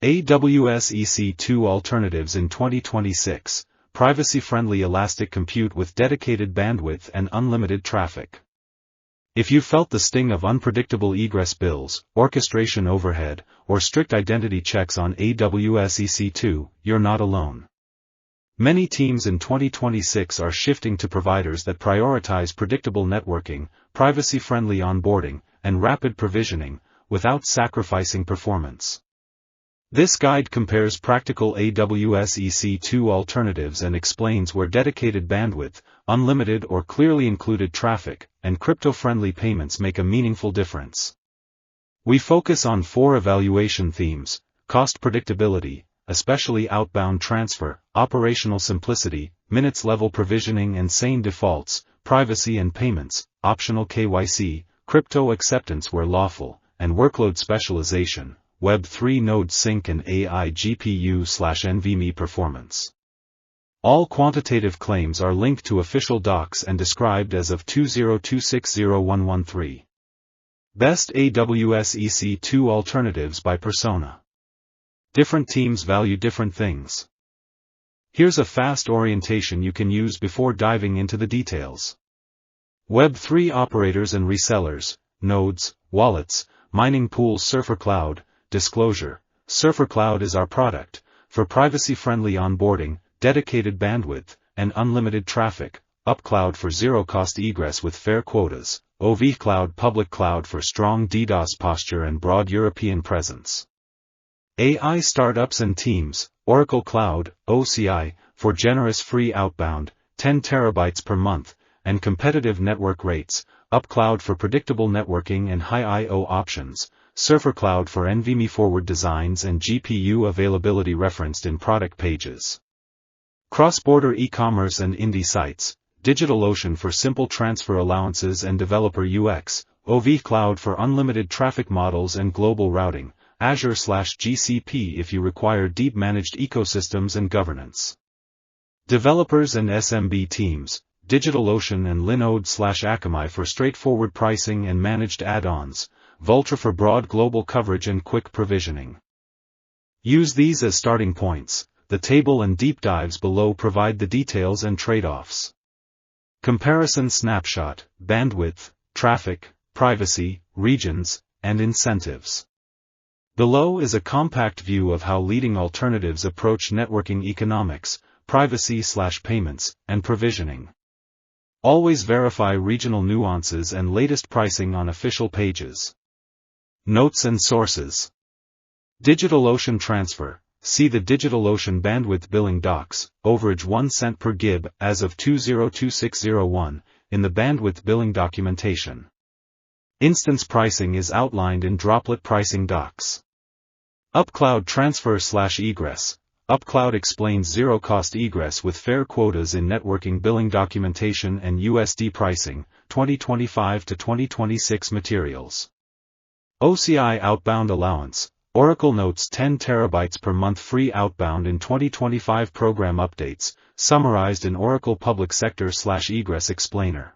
AWS EC2 alternatives in 2026, privacy-friendly elastic compute with dedicated bandwidth and unlimited traffic. If you felt the sting of unpredictable egress bills, orchestration overhead, or strict identity checks on AWS EC2, you're not alone. Many teams in 2026 are shifting to providers that prioritize predictable networking, privacy-friendly onboarding, and rapid provisioning, without sacrificing performance. This guide compares practical AWS EC2 alternatives and explains where dedicated bandwidth, unlimited or clearly included traffic, and crypto-friendly payments make a meaningful difference. We focus on 4 evaluation themes: cost predictability, especially outbound transfer, operational simplicity, minutes-level provisioning and sane defaults, privacy and payments, optional KYC, crypto acceptance where lawful, and workload specialization, Web3 node sync and AI GPU/NVMe performance. All quantitative claims are linked to official docs and described as of 20260113. Best AWS EC2 alternatives by persona. Different teams value different things. Here's a fast orientation you can use before diving into the details. Web3 operators and resellers, nodes, wallets, mining pools. Surfer Cloud. Disclosure: Surfer Cloud is our product, for privacy-friendly onboarding, dedicated bandwidth, and unlimited traffic. UpCloud for zero-cost egress with fair quotas. OVCloud Public Cloud for strong DDoS posture and broad European presence. AI startups and teams. Oracle Cloud, OCI, for generous free outbound, 10 terabytes per month, and competitive network rates. UpCloud for predictable networking and high I/O options. Surfer Cloud for NVMe forward designs and GPU availability referenced in product pages. Cross-border e-commerce and indie sites. DigitalOcean for simple transfer allowances and developer UX. OVCloud for unlimited traffic models and global routing. Azure/GCP if you require deep managed ecosystems and governance. Developers and SMB teams. DigitalOcean and Linode/Akamai for straightforward pricing and managed add-ons. Vultr for broad global coverage and quick provisioning. Use these as starting points. The table and deep dives below provide the details and trade-offs. Comparison snapshot: bandwidth, traffic, privacy, regions, and incentives. Below is a compact view of how leading alternatives approach networking economics, privacy/payments, and provisioning. Always verify regional nuances and latest pricing on official pages. Notes and sources. DigitalOcean transfer. See the DigitalOcean bandwidth billing docs, overage 1 cent per GB as of 202601, in the bandwidth billing documentation. Instance pricing is outlined in droplet pricing docs. UpCloud transfer/egress. UpCloud explains zero-cost egress with fair quotas in networking billing documentation and USD pricing, 2025 to 2026 materials. OCI outbound allowance. Oracle notes 10 terabytes per month free outbound in 2025 program updates, summarized in Oracle Public Sector/egress explainer.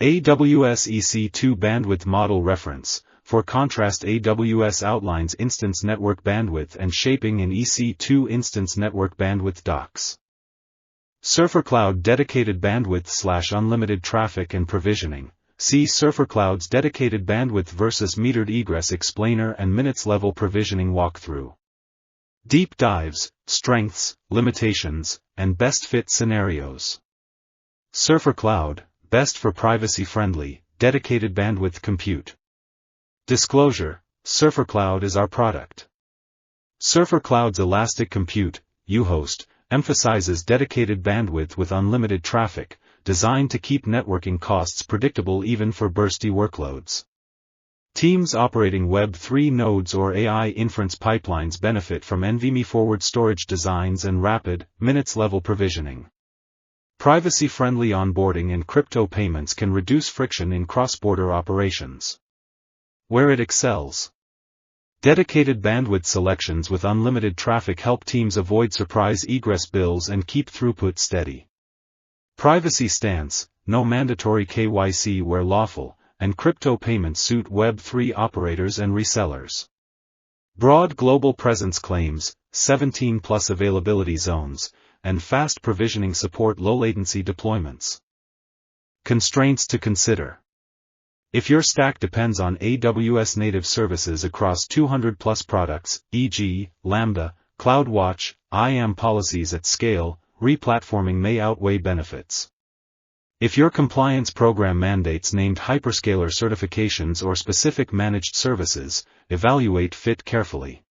AWS EC2 bandwidth model reference. For contrast, AWS outlines instance network bandwidth and shaping in EC2 instance network bandwidth docs. Surfer Cloud dedicated bandwidth/unlimited traffic and provisioning. See Surfer Cloud's dedicated bandwidth versus metered egress explainer and minutes-level provisioning walkthrough. Deep dives, strengths, limitations, and best fit scenarios. Surfer Cloud, best for privacy-friendly, dedicated bandwidth compute. Disclosure: Surfer Cloud is our product. Surfer Cloud's elastic compute, uHost, emphasizes dedicated bandwidth with unlimited traffic, designed to keep networking costs predictable even for bursty workloads. Teams operating Web3 nodes or AI inference pipelines benefit from NVMe forward storage designs and rapid, minutes-level provisioning. Privacy-friendly onboarding and crypto payments can reduce friction in cross-border operations. Where it excels. Dedicated bandwidth selections with unlimited traffic help teams avoid surprise egress bills and keep throughput steady. Privacy stance: no mandatory KYC where lawful, and crypto payments suit Web3 operators and resellers. Broad global presence claims, 17+ availability zones, and fast provisioning support low-latency deployments. Constraints to consider. If your stack depends on AWS native services across 200+ products, e.g., Lambda, CloudWatch, IAM policies at scale, replatforming may outweigh benefits. If your compliance program mandates named hyperscaler certifications or specific managed services, evaluate fit carefully.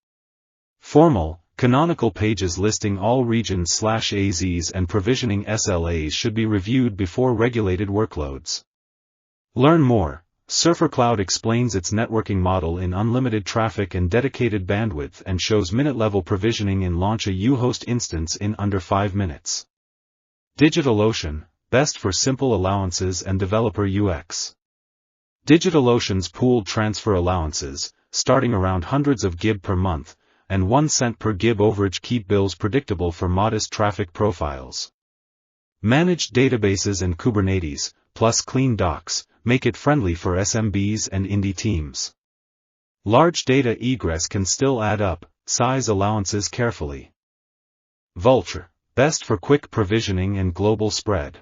Formal, canonical pages listing all regions/AZs and provisioning SLAs should be reviewed before regulated workloads. Learn more. Surfer Cloud explains its networking model in unlimited traffic and dedicated bandwidth and shows minute-level provisioning in launch a uhost instance in under 5 minutes. DigitalOcean, best for simple allowances and developer UX. DigitalOcean's pooled transfer allowances, starting around hundreds of GB per month, and 1 cent per GB overage keep bills predictable for modest traffic profiles. Managed databases and Kubernetes, plus clean docs, make it friendly for SMBs and indie teams. Large data egress can still add up, size allowances carefully. Vultr, best for quick provisioning and global spread.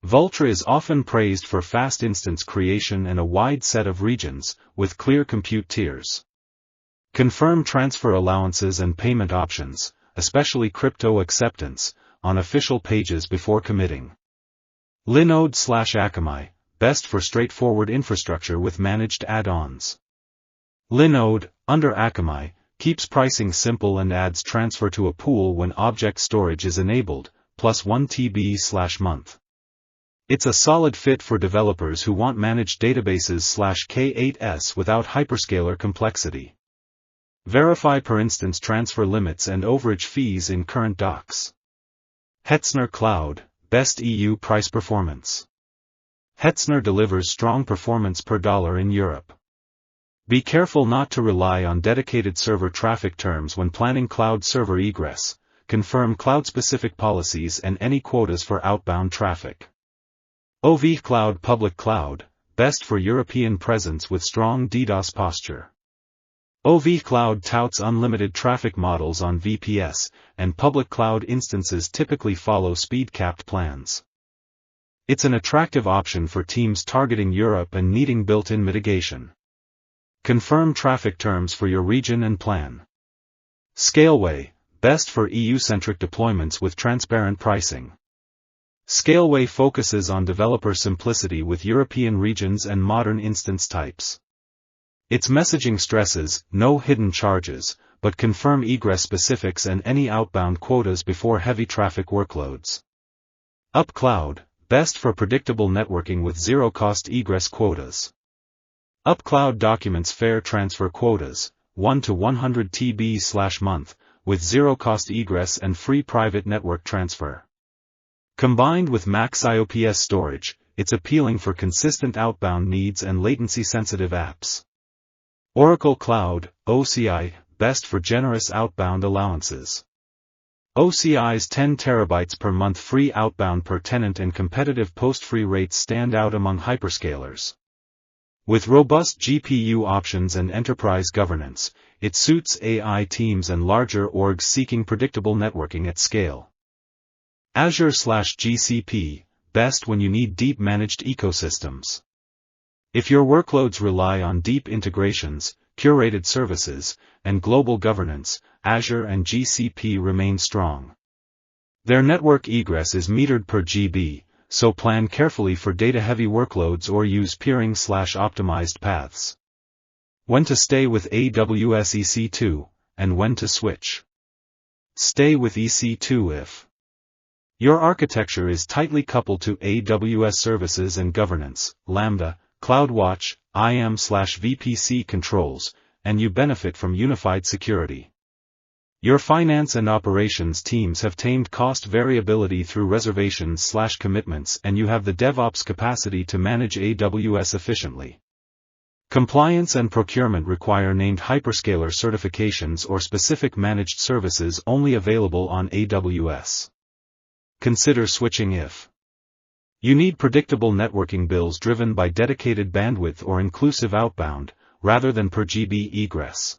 Vultr is often praised for fast instance creation and a wide set of regions, with clear compute tiers. Confirm transfer allowances and payment options, especially crypto acceptance, on official pages before committing. Linode/Akamai, best for straightforward infrastructure with managed add-ons. Linode, under Akamai, keeps pricing simple and adds transfer to a pool when object storage is enabled, plus 1 TB/month. It's a solid fit for developers who want managed databases/K8s without hyperscaler complexity. Verify per instance transfer limits and overage fees in current docs. Hetzner Cloud, best EU price performance. Hetzner delivers strong performance per dollar in Europe. Be careful not to rely on dedicated server traffic terms when planning cloud server egress. Confirm cloud-specific policies and any quotas for outbound traffic. OV Cloud Public Cloud, best for European presence with strong DDoS posture. OV Cloud touts unlimited traffic models on VPS, and public cloud instances typically follow speed-capped plans. It's an attractive option for teams targeting Europe and needing built-in mitigation. Confirm traffic terms for your region and plan. Scaleway, best for EU-centric deployments with transparent pricing. Scaleway focuses on developer simplicity with European regions and modern instance types. Its messaging stresses, no hidden charges, but confirm egress specifics and any outbound quotas before heavy traffic workloads. UpCloud, best for predictable networking with zero-cost egress quotas. UpCloud documents fair transfer quotas, 1 to 100 TB/month, with zero-cost egress and free private network transfer. Combined with max IOPS storage, it's appealing for consistent outbound needs and latency-sensitive apps. Oracle Cloud, OCI, best for generous outbound allowances. OCI's 10 TB per month free outbound per tenant and competitive post-free rates stand out among hyperscalers. With robust GPU options and enterprise governance, it suits AI teams and larger orgs seeking predictable networking at scale. Azure/GCP, best when you need deep managed ecosystems. If your workloads rely on deep integrations, curated services, and global governance, Azure and GCP remain strong. Their network egress is metered per GB, so plan carefully for data-heavy workloads or use peering/optimized paths. When to stay with AWS EC2, and when to switch. Stay with EC2 if your architecture is tightly coupled to AWS services and governance, Lambda, CloudWatch, IAM/VPC controls, and you benefit from unified security. Your finance and operations teams have tamed cost variability through reservations/commitments, and you have the DevOps capacity to manage AWS efficiently. Compliance and procurement require named hyperscaler certifications or specific managed services only available on AWS. Consider switching if you need predictable networking bills driven by dedicated bandwidth or inclusive outbound, rather than per GB egress.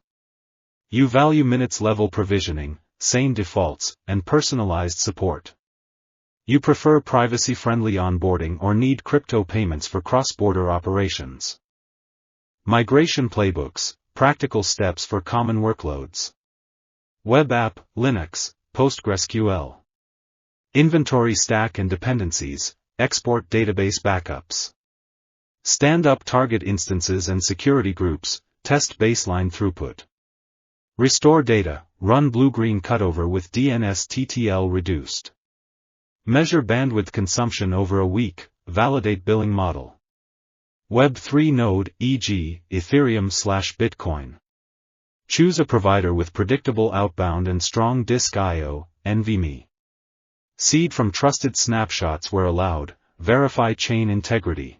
You value minutes-level provisioning, sane defaults, and personalized support. You prefer privacy-friendly onboarding or need crypto payments for cross-border operations. Migration playbooks, practical steps for common workloads. Web app, Linux, PostgreSQL. Inventory stack and dependencies, export database backups. Stand up target instances and security groups, test baseline throughput. Restore data, run blue-green cutover with DNS-TTL reduced. Measure bandwidth consumption over a week, validate billing model. Web3 node, e.g., Ethereum/Bitcoin. Choose a provider with predictable outbound and strong disk I/O, NVMe. Seed from trusted snapshots where allowed, verify chain integrity.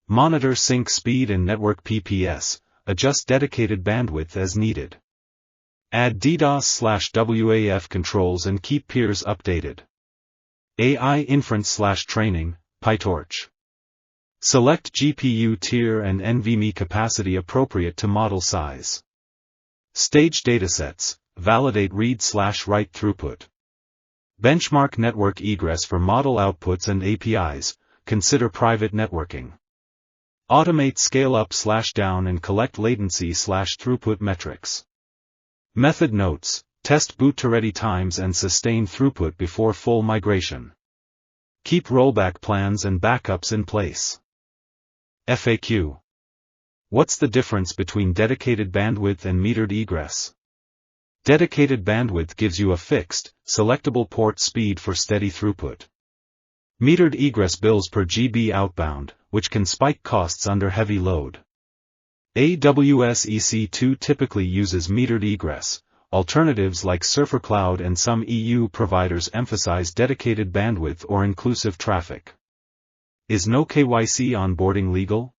Monitor sync speed and network PPS, adjust dedicated bandwidth as needed. Add DDoS/WAF controls and keep peers updated. AI inference/training, PyTorch. Select GPU tier and NVMe capacity appropriate to model size. Stage datasets, validate read/write throughput. Benchmark network egress for model outputs and APIs, consider private networking. Automate scale-up/down and collect latency/throughput metrics. Method notes, test boot-to-ready times and sustain throughput before full migration. Keep rollback plans and backups in place. FAQ. What's the difference between dedicated bandwidth and metered egress? Dedicated bandwidth gives you a fixed, selectable port speed for steady throughput. Metered egress bills per GB outbound, which can spike costs under heavy load. AWS EC2 typically uses metered egress. Alternatives like Surfer Cloud and some EU providers emphasize dedicated bandwidth or inclusive traffic. Is no KYC onboarding legal?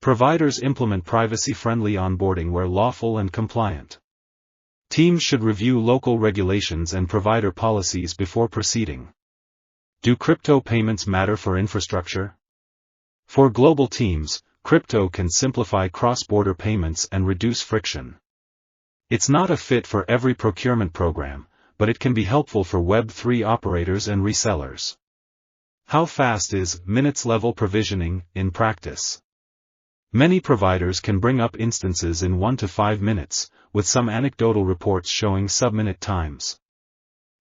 Providers implement privacy-friendly onboarding where lawful and compliant. Teams should review local regulations and provider policies before proceeding. Do crypto payments matter for infrastructure? For global teams, crypto can simplify cross-border payments and reduce friction. It's not a fit for every procurement program, but it can be helpful for Web3 operators and resellers. How fast is minutes-level provisioning in practice? Many providers can bring up instances in 1 to 5 minutes, with some anecdotal reports showing sub-minute times.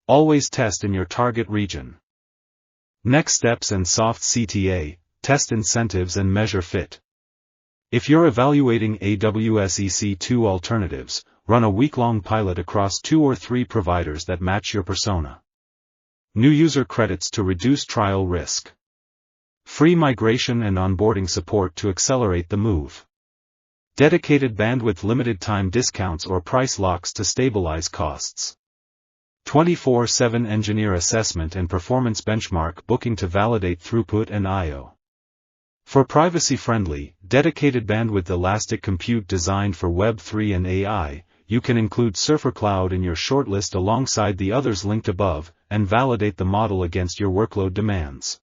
Always test in your target region. Next steps and soft CTA, test incentives and measure fit. If you're evaluating AWS EC2 alternatives, run a week-long pilot across 2 or 3 providers that match your persona. New user credits to reduce trial risk. Free migration and onboarding support to accelerate the move. Dedicated bandwidth limited time discounts or price locks to stabilize costs. 24/7 engineer assessment and performance benchmark booking to validate throughput and I/O. For privacy-friendly, dedicated bandwidth elastic compute designed for Web3 and AI, you can include Surfer Cloud in your shortlist alongside the others linked above, and validate the model against your workload demands.